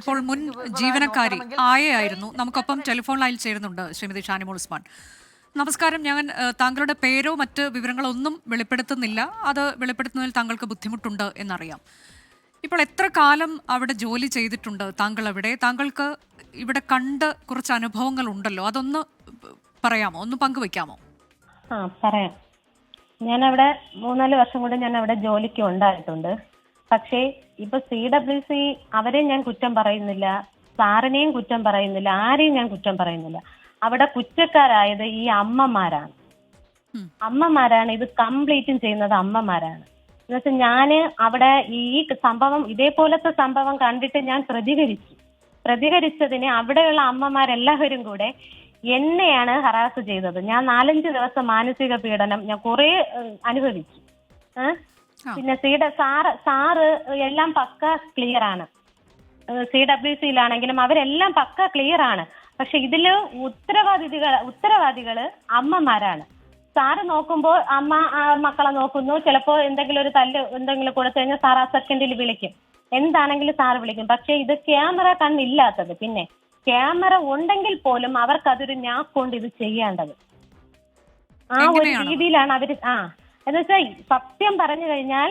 ഇപ്പോൾ മുൻ ജീവനക്കാരി ആയയായിരുന്നു. നമുക്കൊപ്പം ടെലിഫോൺ ലൈനിൽ ചേരുന്നുണ്ട് ശ്രീമതി ഷാനിമോൾ ഉസ്മാൻ. നമസ്കാരം. ഞാൻ താങ്കളുടെ പേരോ മറ്റ് വിവരങ്ങളോ ഒന്നും വെളിപ്പെടുത്തുന്നില്ല. അത് വെളിപ്പെടുത്തുന്നതിൽ താങ്കൾക്ക് ബുദ്ധിമുട്ടുണ്ട് എന്നറിയാം. ഇപ്പോൾ എത്ര കാലം അവിടെ ജോലി ചെയ്തിട്ടുണ്ട് താങ്കൾ? അവിടെ താങ്കൾക്ക് ഇവിടെ കണ്ട് കുറച്ച് അനുഭവങ്ങൾ ഉണ്ടല്ലോ, അതൊന്ന് പറയാമോ, ഒന്ന് പങ്കുവെക്കാമോ? പറയാം. ഞാനവിടെ 3-4 വർഷം കൊണ്ട് ഞാൻ അവിടെ ജോലിക്ക് ഉണ്ടായിട്ടുണ്ട്. പക്ഷേ ഇപ്പൊ CWC അവരെയും ഞാൻ കുറ്റം പറയുന്നില്ല, സാറിനെയും കുറ്റം പറയുന്നില്ല, ആരെയും ഞാൻ കുറ്റം പറയുന്നില്ല. അവിടെ കുറ്റക്കാരായത് ഈ അമ്മമാരാണ്. അമ്മമാരാണ് ഇത് കംപ്ലീറ്റും ചെയ്യുന്നത്. അമ്മമാരാണ് എന്നുവെച്ചാൽ ഞാന് അവിടെ ഈ സംഭവം, ഇതേപോലത്തെ സംഭവം കണ്ടിട്ട് ഞാൻ പ്രതികരിച്ചതിന് അവിടെയുള്ള അമ്മമാരെല്ലാവരും കൂടെ എന്നെയാണ് ഹറാസ് ചെയ്തത്. ഞാൻ 4-5 ദിവസം മാനസിക പീഡനം ഞാൻ കുറെ അനുഭവിച്ചു. പിന്നെ സാറ് എല്ലാം പക്ക ക്ലിയർ ആണ്. CWCയിലാണെങ്കിലും അവരെല്ലാം പക്ക ക്ലിയർ ആണ്. പക്ഷെ ഇതില് ഉത്തരവാദികള് അമ്മമാരാണ്. സാറ് നോക്കുമ്പോൾ അമ്മ മക്കളെ നോക്കുന്നു. ചിലപ്പോ എന്തെങ്കിലും ഒരു തല്ല് എന്തെങ്കിലും കൊടുത്തു കഴിഞ്ഞാൽ സാർ ആ സെക്കൻഡിൽ വിളിക്കും, എന്താണെങ്കിലും സാറ് വിളിക്കും. പക്ഷെ ഇത് ക്യാമറ കണ്ണില്ലാത്തത്. പിന്നെ ക്യാമറ ഉണ്ടെങ്കിൽ പോലും അവർക്ക് അതൊരു ഞാക്കൊണ്ട് ഇത് ചെയ്യേണ്ടത്. ആ ഒരു രീതിയിലാണ് അവര്. എന്നുവെച്ചാൽ സത്യം പറഞ്ഞു കഴിഞ്ഞാൽ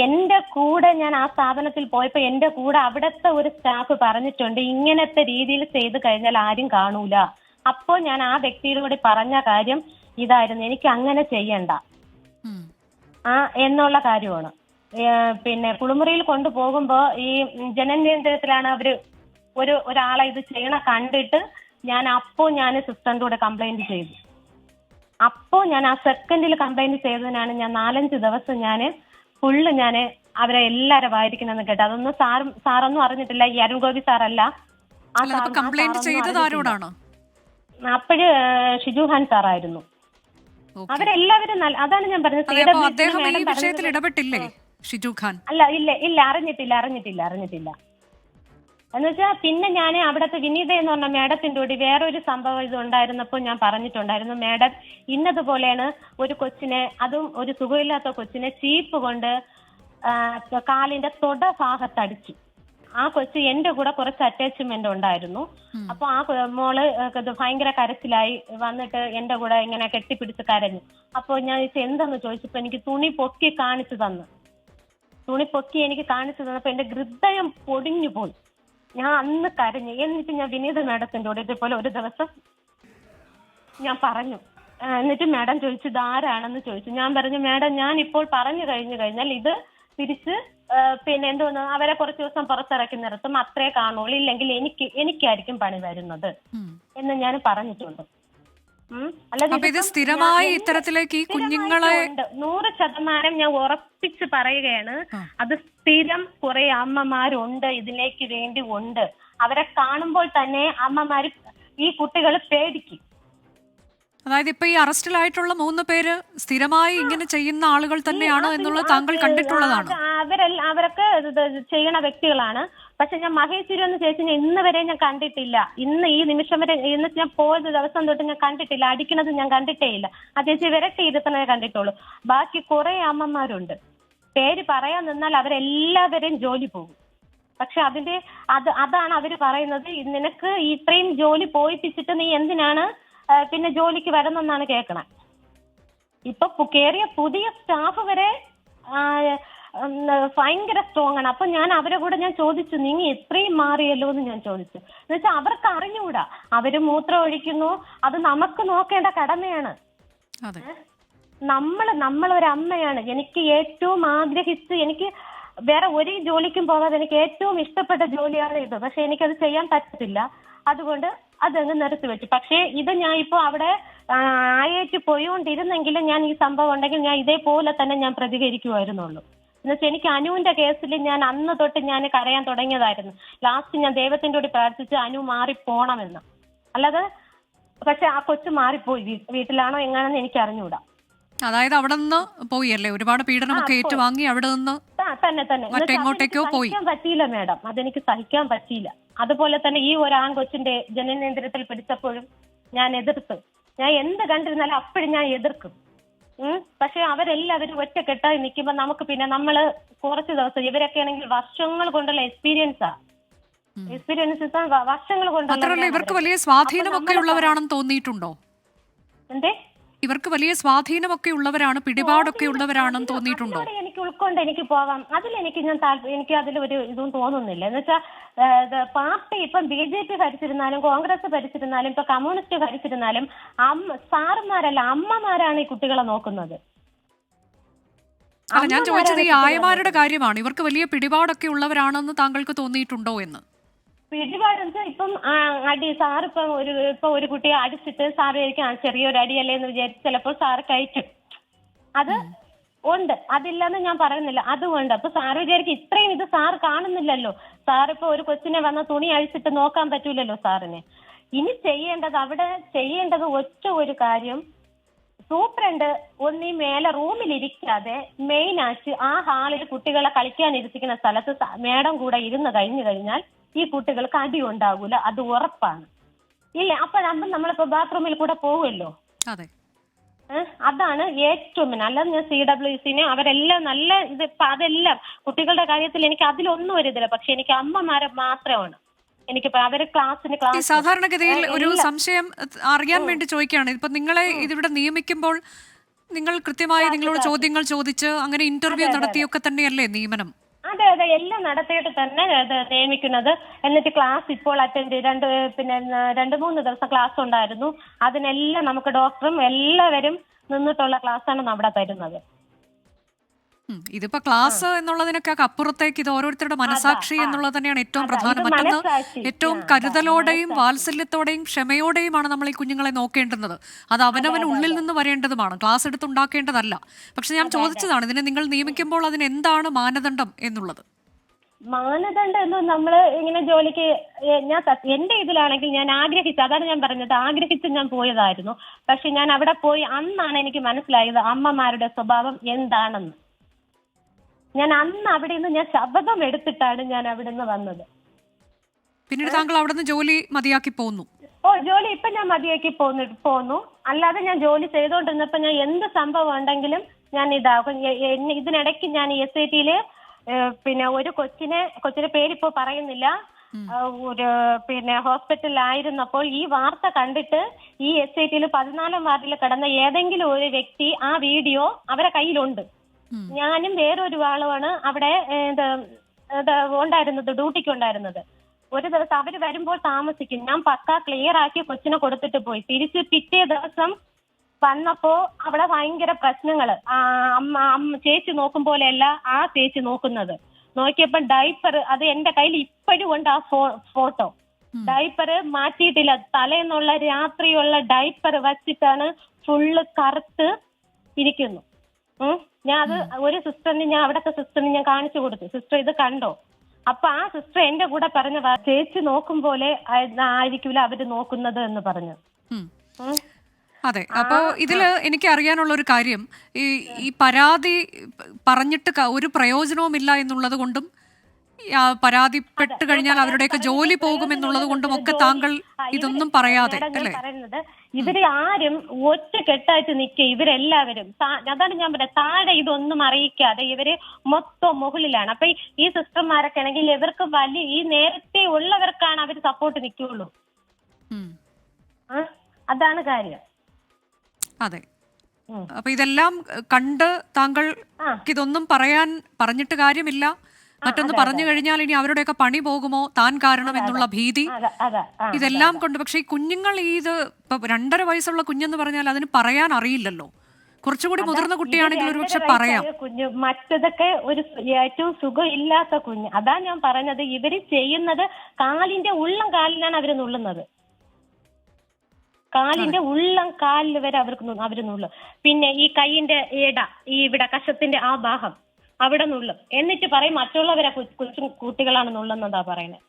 എന്റെ കൂടെ ഞാൻ ആ സ്ഥാപനത്തിൽ പോയപ്പോ എന്റെ കൂടെ അവിടുത്തെ ഒരു സ്റ്റാഫ് പറഞ്ഞിട്ടുണ്ട്, ഇങ്ങനത്തെ രീതിയിൽ ചെയ്തു കഴിഞ്ഞാൽ ആരും കാണൂല. അപ്പോ ഞാൻ ആ വ്യക്തിയോട് പറഞ്ഞ കാര്യം ഇതായിരുന്നു, എനിക്ക് അങ്ങനെ ചെയ്യണ്ട എന്നുള്ള കാര്യമാണ്. പിന്നെ കുളിമുറിയിൽ കൊണ്ടുപോകുമ്പോ ഈ ജനനേന്ദ്രത്തിലാണ് അവര് ഒരാളെ ഇത് ചെയ്യണ കണ്ടിട്ട് ഞാൻ സിസ്റ്ററിന്റെ കൂടെ കംപ്ലൈന്റ് ചെയ്തു. ഞാൻ ആ സെക്കൻഡിൽ കംപ്ലൈന്റ് ചെയ്തതിനാണ് ഞാൻ 4-5 ദിവസം ഫുള്ള് അവരെ എല്ലാരെ വായിരിക്കണമെന്ന് കേട്ടു. അതൊന്നും സാറൊന്നും അറിഞ്ഞിട്ടില്ല. ഈ അരുൺ ഗോപി സാറല്ല. അപ്പോഴ് ഷിജുഹാൻ സാറായിരുന്നു. അവരെല്ലാവരും അതാണ് ഞാൻ പറഞ്ഞത്. ഇല്ല അറിഞ്ഞിട്ടില്ല. എന്നുവെച്ചാ പിന്നെ ഞാൻ അവിടുത്തെ വിനീത എന്ന് പറഞ്ഞ മേഡത്തിന്റെ കൂടി വേറൊരു സംഭവം ഇത് ഉണ്ടായിരുന്നപ്പോൾ ഞാൻ പറഞ്ഞിട്ടുണ്ടായിരുന്നു, മേഡം ഇന്നതുപോലെയാണ് ഒരു കൊച്ചിനെ, അതും ഒരു സുഖമില്ലാത്ത കൊച്ചിനെ ചീപ്പ് കൊണ്ട് കാലിന്റെ തൊട ഭാഗത്തടിച്ചു. ആ കൊച്ച് എന്റെ കൂടെ കുറച്ച് അറ്റാച്ച്മെന്റ് ഉണ്ടായിരുന്നു. അപ്പൊ ആ മോള് ഭയങ്കര കരച്ചിലായി വന്നിട്ട് എന്റെ കൂടെ ഇങ്ങനെ കെട്ടിപ്പിടിച്ച് കരഞ്ഞു. അപ്പൊ ഞാൻ എന്തെന്ന് ചോദിച്ചപ്പോ എനിക്ക് തുണി പൊക്കി എനിക്ക് കാണിച്ചു തന്നപ്പോ എന്റെ ഹൃദയം പൊടിഞ്ഞു പോയി. ഞാൻ അന്ന് കരഞ്ഞു. എന്നിട്ട് ഞാൻ വിനീത മേഡത്തിന്റെ കൂടെ ഇതേപോലെ ഒരു ദിവസം ഞാൻ പറഞ്ഞു. എന്നിട്ട് മേഡം ചോദിച്ചു ഇതാരാണെന്ന് ചോദിച്ചു. ഞാൻ പറഞ്ഞു, മേഡം ഞാൻ ഇപ്പോൾ പറഞ്ഞു കഴിഞ്ഞാൽ ഇത് തിരിച്ച് പിന്നെ എന്തോന്ന് അവരെ കുറച്ച് ദിവസം പുറത്തിറക്കി നിർത്തും, അത്രേ കാണുള്ളൂ, ഇല്ലെങ്കിൽ എനിക്കായിരിക്കും പണി വരുന്നത് എന്ന് ഞാൻ പറഞ്ഞിട്ടുണ്ട്. അല്ലാതെ സ്ഥിരമായി ഇത്തരത്തിലേക്ക് ഈ കുഞ്ഞുങ്ങളെ 100% ഞാൻ ഉറപ്പിച്ച് പറയുകയാണ്, അത് സ്ഥിരം കുറെ അമ്മമാരുണ്ട് ഇതിലേക്ക് വേണ്ടി ഉണ്ട്. അവരെ കാണുമ്പോൾ തന്നെ അമ്മമാര് ഈ കുട്ടികൾ പേടിക്കും. അതായത് ഇപ്പൊ ഈ അറസ്റ്റിലായിട്ടുള്ള 3 പേര് സ്ഥിരമായി ഇങ്ങനെ ചെയ്യുന്ന ആളുകൾ തന്നെയാണ് എന്നുള്ളത് താങ്കൾ കണ്ടിട്ടുള്ളതാണ്. അവരൊക്കെ ചെയ്യണ വ്യക്തികളാണ്. പക്ഷെ ഞാൻ മഹേശ്വരി എന്ന ചേച്ചിനെ ഇന്ന് വരെ ഞാൻ കണ്ടിട്ടില്ല. ഇന്ന് ഈ നിമിഷം വരെ, ഇന്ന് ഞാൻ പോയത് ദിവസം തൊട്ട് ഞാൻ കണ്ടിട്ടില്ല. അടിക്കണത് ഞാൻ കണ്ടിട്ടേ ഇല്ല. ആ ചേച്ചി വിരട്ടി ഇരുത്തണേ കണ്ടിട്ടുള്ളൂ. ബാക്കി കുറെ അമ്മമാരുണ്ട്. പേര് പറയാൻ നിന്നാൽ അവരെല്ലാവരെയും ജോലി പോകും. പക്ഷെ അതാണ് അവര് പറയുന്നത്, നിനക്ക് ഇത്രയും ജോലി പോയിപ്പിച്ചിട്ട് നീ എന്തിനാണ് പിന്നെ ജോലിക്ക് വരുന്നെന്നാണ് കേൾക്കണേ. ഇപ്പൊ കേറിയ പുതിയ സ്റ്റാഫ് വരെ ഭയങ്കര സ്ട്രോങ് ആണ്. അപ്പൊ ഞാൻ അവരെ കൂടെ ഞാൻ ചോദിച്ചു, നിങ്ങൾ എത്രയും മാറിയല്ലോ എന്ന് ഞാൻ ചോദിച്ചു. എന്നുവെച്ചാൽ അവർക്ക് അറിഞ്ഞുകൂടാ, അവര് മൂത്രം ഒഴിക്കുന്നു, അത് നമുക്ക് നോക്കേണ്ട കടമയാണ്. നമ്മളൊരു അമ്മയാണ്. എനിക്ക് ഏറ്റവും ആഗ്രഹിച്ച്, എനിക്ക് വേറെ ഒരു ജോലിക്കും പോകാതെ എനിക്ക് ഏറ്റവും ഇഷ്ടപ്പെട്ട ജോലിയാണ് ഇത്. പക്ഷെ എനിക്കത് ചെയ്യാൻ പറ്റത്തില്ല. അതുകൊണ്ട് അതങ്ങ് നിർത്തി വെച്ചു. പക്ഷേ ഇത് ഞാൻ ഇപ്പൊ അവിടെ ആയിട്ട് പോയിക്കൊണ്ടിരുന്നെങ്കിലും ഞാൻ ഈ സംഭവം ഉണ്ടെങ്കിൽ ഞാൻ ഇതേപോലെ തന്നെ ഞാൻ പ്രതികരിക്കുമായിരുന്നുള്ളൂ. എന്നുവെച്ചാൽ എനിക്ക് അനുവിന്റെ കേസിൽ ഞാൻ അന്ന് തൊട്ട് ഞാൻ കരയാൻ തുടങ്ങിയതായിരുന്നു. ലാസ്റ്റ് ഞാൻ ദൈവത്തിന്റെ കൂടി പ്രാർത്ഥിച്ച് അനു മാറിപ്പോണമെന്ന്. അല്ലാതെ പക്ഷെ ആ കൊച്ചു മാറിപ്പോയി. വീട്ടിലാണോ എങ്ങാണെന്ന് എനിക്ക് അറിഞ്ഞുകൂടാ. അതായത് അവിടെ നിന്ന് പോയി അല്ലേ, ഒരുപാട് പീഡനമൊക്കെ ഏറ്റുവാങ്ങി അവിടെ നിന്ന് മറ്റെങ്ങോട്ടേക്കോ പോയി. പറ്റിയില്ല മേഡം, അതെനിക്ക് സഹിക്കാൻ പറ്റിയില്ല. അതുപോലെ തന്നെ ഈ ഒരു ആൺകൊച്ചിന്റെ ജനനേന്ദ്രത്തിൽ പിടിച്ചപ്പോഴും ഞാൻ എതിർത്തു. ഞാൻ എന്ത് കണ്ടിരുന്നാലും അപ്പോഴും ഞാൻ എതിർക്കും. പക്ഷെ അവരെല്ലാവരും ഒറ്റക്കെട്ടായി നിൽക്കുമ്പോ നമുക്ക് പിന്നെ നമ്മള് കുറച്ച് ദിവസം, ഇവരൊക്കെ ആണെങ്കിൽ വർഷങ്ങൾ കൊണ്ടുള്ള എക്സ്പീരിയൻസാ. എക്സ്പീരിയൻസ് വർഷങ്ങൾ മാത്രമല്ല ഇവർക്ക് കൊണ്ടുള്ള വലിയ സ്വാധീനമൊക്കെ ഉള്ളവരാണെന്ന് തോന്നിയിട്ടുണ്ടോ? എന്തേ ഇവർക്ക് വലിയ സ്വാധീനമൊക്കെ ഉള്ളവരാണ്, പിടിപാടൊക്കെ ഉള്ളവരാണെന്ന് തോന്നിയിട്ടുണ്ടോ? അതിനോട് എനിക്ക് ഉൾക്കൊണ്ട് എനിക്ക് പോവാം. അതിലെനിക്ക് ഞാൻ എനിക്ക് അതിലൊരു ഇതും തോന്നുന്നില്ല. എന്ന് വെച്ചാൽ പാർട്ടി ഇപ്പം BJP ഭരിച്ചിരുന്നാലും കോൺഗ്രസ് ഭരിച്ചിരുന്നാലും ഇപ്പൊ കമ്മ്യൂണിസ്റ്റ് ഭരിച്ചിരുന്നാലും സാറുമാരല്ല അമ്മമാരാണ് ഈ കുട്ടികളെ നോക്കുന്നത്. അല്ല, ഞാൻ ചോദിച്ചത് ഈ ആയമാരുടെ കാര്യമാണ്. ഇവർക്ക് വലിയ പിടിപാടൊക്കെ ഉള്ളവരാണെന്ന് താങ്കൾക്ക് തോന്നിയിട്ടുണ്ടോ എന്ന്. പിടിപാടെന്ന് വെച്ചാൽ ഇപ്പം അടി സാറിപ്പം ഒരു കുട്ടിയെ അടിച്ചിട്ട് സാറ് വിചാരിക്കും ചെറിയൊരു അടിയല്ലേ എന്ന് വിചാരിച്ച് ചിലപ്പോൾ സാറ് കഴിക്കും. അത് ഉണ്ട്, അതില്ലെന്ന് ഞാൻ പറയുന്നില്ല, അതുകൊണ്ട്. അപ്പൊ സാറ് വിചാരിക്കും ഇത്രയും ഇത് സാറ് കാണുന്നില്ലല്ലോ. സാറിപ്പോ ഒരു കൊച്ചിനെ വന്ന തുണി അഴിച്ചിട്ട് നോക്കാൻ പറ്റൂലല്ലോ സാറിന്. ഇനി ചെയ്യേണ്ടത് ഒറ്റ ഒരു കാര്യം, സൂപ്രണ്ട് ഒന്നീ മേലെ റൂമിലിരിക്കാതെ മെയിൻ ആയിട്ട് ആ ഹാളിൽ കുട്ടികളെ കളിക്കാനിരിക്കുന്ന സ്ഥലത്ത് മേഡം കൂടെ ഇരുന്ന് കഴിഞ്ഞു കഴിഞ്ഞാൽ ഈ കുട്ടികൾക്ക് അടി ഉണ്ടാകൂല, അത് ഉറപ്പാണ്. ഇല്ല അപ്പോഴാകുമ്പോൾ നമ്മളിപ്പോ ബാത്റൂമിൽ കൂടെ പോവുമല്ലോ. അതെ, അതാണ് ഏറ്റവും അല്ലാതെ ഞാൻ CWCനെ അവരെല്ലാം നല്ല ഇത് അതെല്ലാം കുട്ടികളുടെ കാര്യത്തിൽ എനിക്ക് അതിലൊന്നും ഒരു ഇതില്ല. പക്ഷെ എനിക്ക് അമ്മമാരെ മാത്രമാണ് എനിക്ക് അവര് ഈ സാധാരണഗതിയിൽ ഒരു സംശയം അറിയാൻ വേണ്ടി ചോദിക്കുകയാണ്. ഇപ്പൊ നിങ്ങളെ ഇതിവിടെ നിയമിക്കുമ്പോൾ നിങ്ങൾ കൃത്യമായി നിങ്ങളോട് ചോദ്യങ്ങൾ ചോദിച്ച് അങ്ങനെ ഇന്റർവ്യൂ നടത്തിയൊക്കെ തന്നെയല്ലേ നിയമനം? അതെ അതെ, എല്ലാം നടത്തിയിട്ട് തന്നെ നിയമിക്കുന്നത്. എന്നിട്ട് ക്ലാസ് ഇപ്പോൾ അറ്റൻഡ് 2-3 ദിവസം ക്ലാസ് ഉണ്ടായിരുന്നു. അതിനെല്ലാം നമുക്ക് ഡോക്ടറും എല്ലാവരും നിന്നിട്ടുള്ള ക്ലാസ്സാണ് അവിടെ തരുന്നത്. ഇതിപ്പോ ക്ലാസ് എന്നുള്ളതിനൊക്കെ അപ്പുറത്തേക്ക് ഇത് ഓരോരുത്തരുടെ മനസാക്ഷി എന്നുള്ളത് തന്നെയാണ് ഏറ്റവും പ്രധാനം. മറ്റൊന്ന്, ഏറ്റവും കരുതലോടെയും വാത്സല്യത്തോടെയും ക്ഷമയോടെയുമാണ് നമ്മൾ ഈ കുഞ്ഞുങ്ങളെ നോക്കേണ്ടുന്നത്. അത് അവനവൻ ഉള്ളിൽ നിന്ന് വരേണ്ടതുമാണ്, ക്ലാസ് എടുത്തുണ്ടാക്കേണ്ടതല്ല. പക്ഷെ ഞാൻ ചോദിച്ചതാണ്, ഇതിനെ നിങ്ങൾ നിയമിക്കുമ്പോൾ അതിന് എന്താണ് മാനദണ്ഡം എന്നുള്ളത്. മാനദണ്ഡം എന്ന് നമ്മള് ഇങ്ങനെ ജോലിക്ക് ഞാൻ എന്റെ ഇതിലാണെങ്കിൽ ഞാൻ അതാണ് ഞാൻ പറഞ്ഞത്, ആഗ്രഹിച്ച് ഞാൻ പോയതായിരുന്നു. പക്ഷെ ഞാൻ അവിടെ പോയി അന്നാണ് എനിക്ക് മനസ്സിലായത് അമ്മമാരുടെ സ്വഭാവം എന്താണെന്ന്. ഞാൻ അന്ന് അവിടെ നിന്ന് ഞാൻ ശബ്ദം എടുത്തിട്ടാണ് ഞാൻ അവിടെ നിന്ന് വന്നത്. പിന്നീട് താങ്കൾ അവിടെ നിന്ന് ജോലി മതിയാക്കി പോന്നു? ജോലി ഇപ്പൊ ഞാൻ മതിയാക്കി പോന്നു. അല്ലാതെ ഞാൻ ജോലി ചെയ്തോണ്ടിരുന്നപ്പോ ഞാൻ എന്ത് സംഭവം ഉണ്ടെങ്കിലും ഞാൻ ഇതാകും. ഇതിനിടയ്ക്ക് ഞാൻ SITയില് ഒരു കൊച്ചിന്റെ പേരിപ്പോ പറയുന്നില്ല, ഒരു ഹോസ്പിറ്റലിലായിരുന്നപ്പോൾ ഈ വാർത്ത കണ്ടിട്ട് ഈ SITയിൽ 14ാം വാർഡിൽ കിടന്ന ഏതെങ്കിലും ഒരു വ്യക്തി ആ വീഡിയോ അവരെ കയ്യിലുണ്ട്. ഞാനും വേറൊരു ആളുമാണ് അവിടെ ഉണ്ടായിരുന്നത്, ഡ്യൂട്ടിക്ക് ഉണ്ടായിരുന്നത്. ഒരു ദിവസം അവര് വരുമ്പോൾ താമസിക്കും, ഞാൻ പക്കാ ക്ലിയർ ആക്കി കൊച്ചിനെ കൊടുത്തിട്ട് പോയി. തിരിച്ച് പിറ്റേ ദിവസം വന്നപ്പോ അവിടെ ഭയങ്കര പ്രശ്നങ്ങള്. ചേച്ചി നോക്കും പോലെയല്ല ആ ചേച്ചി നോക്കുന്നത്. നോക്കിയപ്പോ ഡൈപ്പർ, അത് എന്റെ കയ്യിൽ ഇപ്പോഴും ഉണ്ട് ആ ഫോട്ടോ. ഡൈപ്പർ മാറ്റിയിട്ടില്ല, തലേന്നുള്ള രാത്രിയുള്ള ഡൈപ്പർ വച്ചിട്ടാണ് ഫുള്ള് കറുത്ത് ഇരിക്കുന്നു. ഞാൻ അത് ഒരു സിസ്റ്ററിന്, ഞാൻ അവിടത്തെ സിസ്റ്ററിന് ഞാൻ കാണിച്ചു കൊടുത്തു. സിസ്റ്റർ ഇത് കണ്ടോ? അപ്പൊ ആ സിസ്റ്റർ എന്റെ കൂടെ പറഞ്ഞ ചേച്ചി നോക്കും പോലെ ആയിരിക്കൂല അവര് നോക്കുന്നത് എന്ന് പറഞ്ഞു. അതെ, അപ്പോ ഇതില് എനിക്ക് അറിയാനുള്ള ഒരു കാര്യം, ഈ പരാതി പറഞ്ഞിട്ട് ഒരു പ്രയോജനവുമില്ല എന്നുള്ളത് കൊണ്ടും പരാതിപ്പെട്ട് കഴിഞ്ഞാൽ അവരുടെയൊക്കെ ജോലി പോകുമെന്നുള്ളത് കൊണ്ടും ഒക്കെ താങ്കൾ ഇതൊന്നും പറയാതെ അല്ലേ? പറയുന്നത് ഇവര് ആരും ഒറ്റക്കെട്ടായിട്ട് നിൽക്കുക, ഇവരെല്ലാവരും. അതാണ് ഞാൻ പറയുന്നത്, താഴെ ഇതൊന്നും അറിയിക്കാതെ ഇവര് മൊത്തം മുകളിലാണ്. അപ്പൊ ഈ സിസ്റ്റർമാരൊക്കെ ആണെങ്കിൽ ഇവർക്ക് ഈ നേരത്തെ ഉള്ളവർക്കാണ് അവർ സപ്പോർട്ട് നിൽക്കുള്ളൂ. അതാണ് കാര്യം. അതെ, അപ്പൊ ഇതെല്ലാം കണ്ട് താങ്കൾ ഇതൊന്നും പറഞ്ഞിട്ട് കാര്യമില്ല, മറ്റൊന്ന് പറഞ്ഞു കഴിഞ്ഞാൽ ഇനി അവരുടെയൊക്കെ പണി പോകുമോ താൻ കാരണം എന്നുള്ള ഭീതി, ഇതെല്ലാം കൊണ്ട്. പക്ഷെ ഈ കുഞ്ഞുങ്ങൾ ഇത് ഇപ്പൊ 2.5 വയസ്സുള്ള കുഞ്ഞെന്ന് പറഞ്ഞാൽ അതിന് പറയാൻ അറിയില്ലല്ലോ. കുറച്ചുകൂടി മുതിർന്ന കുട്ടിയാണെങ്കിൽ ഒരുപക്ഷെ പറയാം. കുഞ്ഞു മറ്റതൊക്കെ ഒരു ഏറ്റവും സുഖം ഇല്ലാത്ത കുഞ്ഞ്. അതാ ഞാൻ പറഞ്ഞത്, ഇവര് ചെയ്യുന്നത് കാലിന്റെ ഉള്ളം കാലിലാണ് അവര് നുള്ളുന്നത്. കാലിന്റെ ഉള്ളം കാലിൽ വരെ അവര് നുള്ളും. പിന്നെ ഈ കൈയിന്റെ ഇവിടെ കഷത്തിന്റെ ആ ഭാഗം അവിടെ നുള്ളും. എന്നിട്ട് പറയും മറ്റുള്ളവരെ കൊച്ചു കുട്ടികളാണ് നുള്ളുന്നതാ പറയുന്നത്.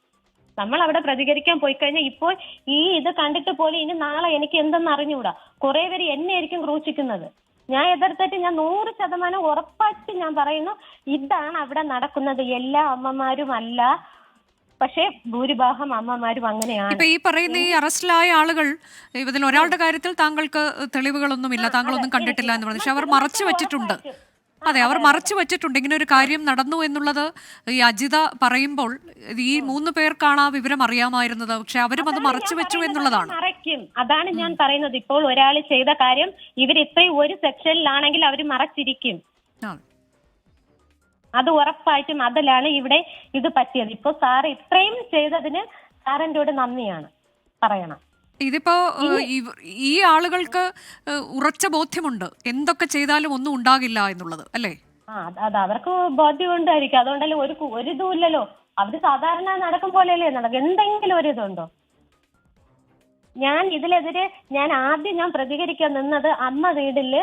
നമ്മൾ അവിടെ പ്രതികരിക്കാൻ പോയി കഴിഞ്ഞാൽ ഇപ്പോൾ ഈ ഇത് കണ്ടിട്ട് പോലെ ഇനി നാളെ എനിക്ക് എന്തെന്ന് അറിഞ്ഞുകൂടാ. കുറെ പേര് എന്നെ ആയിരിക്കും ക്രൂശിക്കുന്നത്. ഞാൻ എതിർത്തിട്ട് ഞാൻ 100% ഉറപ്പായിട്ട് ഞാൻ പറയുന്നു, ഇതാണ് അവിടെ നടക്കുന്നത്. എല്ലാ അമ്മമാരും അല്ല, പക്ഷേ ഭൂരിഭാഗം അമ്മമാരും അങ്ങനെയാണ്. ഇപ്പൊ ഈ പറയുന്ന ഈ അറസ്റ്റിലായ ആളുകൾ, ഇതിൽ ഒരാളുടെ കാര്യത്തിൽ താങ്കൾക്ക് തെളിവുകളൊന്നുമില്ല, താങ്കളൊന്നും കണ്ടിട്ടില്ല എന്ന് പറഞ്ഞു, പക്ഷെ അവർ മറച്ചു വെച്ചിട്ടുണ്ട്. അതെ, അവർ മറച്ചു വെച്ചിട്ടുണ്ട്. ഇങ്ങനെ ഒരു കാര്യം നടന്നു എന്നുള്ളത് ഈ അജിത പറയുമ്പോൾ ഈ 3 പേർക്കാണ് ആ വിവരം അറിയാമായിരുന്നത്. പക്ഷെ അവരും അത് മറച്ചു വെച്ചു എന്നുള്ളതാണ്. മറയ്ക്കും. അതാണ് ഞാൻ പറയുന്നത്. ഇപ്പോൾ ഒരാൾ ചെയ്ത കാര്യം ഇവർ ഇത്രയും ഒരു സെക്ഷനിലാണെങ്കിൽ അവർ മറച്ചിരിക്കും. ആ. അത് ഉറപ്പായിട്ടും അതിലാണ് ഇവിടെ ഇത് പറ്റിയത്. ഇപ്പൊ സാർ ഇത്രയും ചെയ്തതിന് സാറിൻ്റെയോട് നന്ദിയാണ് പറയണം. ഇതിപ്പോ ഈ ആളുകൾക്ക് ഉറച്ച ബോധ്യമുണ്ട് എന്തൊക്കെ ചെയ്താലും ഒന്നും ഉണ്ടാകില്ല എന്നുള്ളത്, അല്ലേ? അത് അവർക്ക് ബോധ്യം ഉണ്ടായിരിക്കും. അതുകൊണ്ടല്ലേ ഒരു ഇതും ഇല്ലല്ലോ. അവര് സാധാരണ നടക്കും പോലെയല്ലേ നടക്കും. എന്തെങ്കിലും ഒരു ഇതുണ്ടോ? ഞാൻ ഇതിലെതിരെ ആദ്യം പ്രതികരിക്കാൻ നിന്നത് അമ്മ വീട്ടില്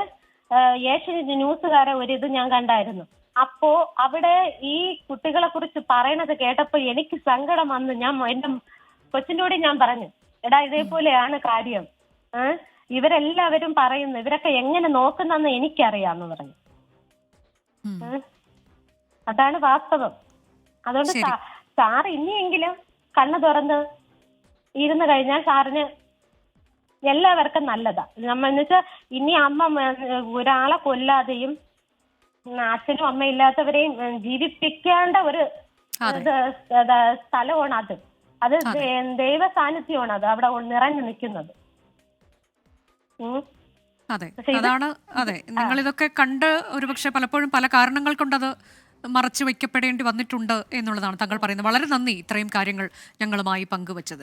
ഏഷ്യനെറ്റ് ന്യൂസുകാരെ ഇത് ഞാൻ കണ്ടായിരുന്നു. അപ്പോ അവിടെ ഈ കുട്ടികളെ കുറിച്ച് പറയണത് കേട്ടപ്പോ എനിക്ക് സങ്കടം വന്ന് ഞാൻ എന്റെ കൊച്ചിൻ്റെ കൂടെ ഞാൻ പറഞ്ഞു, എടാ ഇതേപോലെയാണ് കാര്യം, ഇവരെല്ലാവരും പറയുന്നു, ഇവരൊക്കെ എങ്ങനെ നോക്കുന്നെന്ന് എനിക്കറിയാന്ന് പറഞ്ഞു. അതാണ് വാസ്തവം. അതുകൊണ്ട് സാർ ഇനിയെങ്കിലും കണ്ണു തുറന്ന് ഇരുന്ന് കഴിഞ്ഞാൽ സാറിന് എല്ലാവർക്കും നല്ലതാ. എന്ന് വെച്ചാൽ ഇനി അമ്മ ഒരാളെ കൊല്ലാതെയും അച്ഛനും അമ്മ ഇല്ലാത്തവരെയും ജീവിപ്പിക്കേണ്ട ഒരു സ്ഥലമാണ് അത്. അത് ദൈവ സാന്നിധ്യമാണ് അത് അവിടെ നിറഞ്ഞു നിൽക്കുന്നത്. അതെ, അതാണ്. അതെ, നിങ്ങൾ ഇതൊക്കെ കണ്ട് ഒരുപക്ഷെ പലപ്പോഴും പല കാരണങ്ങൾ കൊണ്ടത് മറച്ചു വയ്ക്കപ്പെടേണ്ടി വന്നിട്ടുണ്ട് എന്നുള്ളതാണ് താങ്കൾ പറയുന്നത്. വളരെ നന്ദി ഇത്രയും കാര്യങ്ങൾ ഞങ്ങളുമായി പങ്കുവച്ചത്.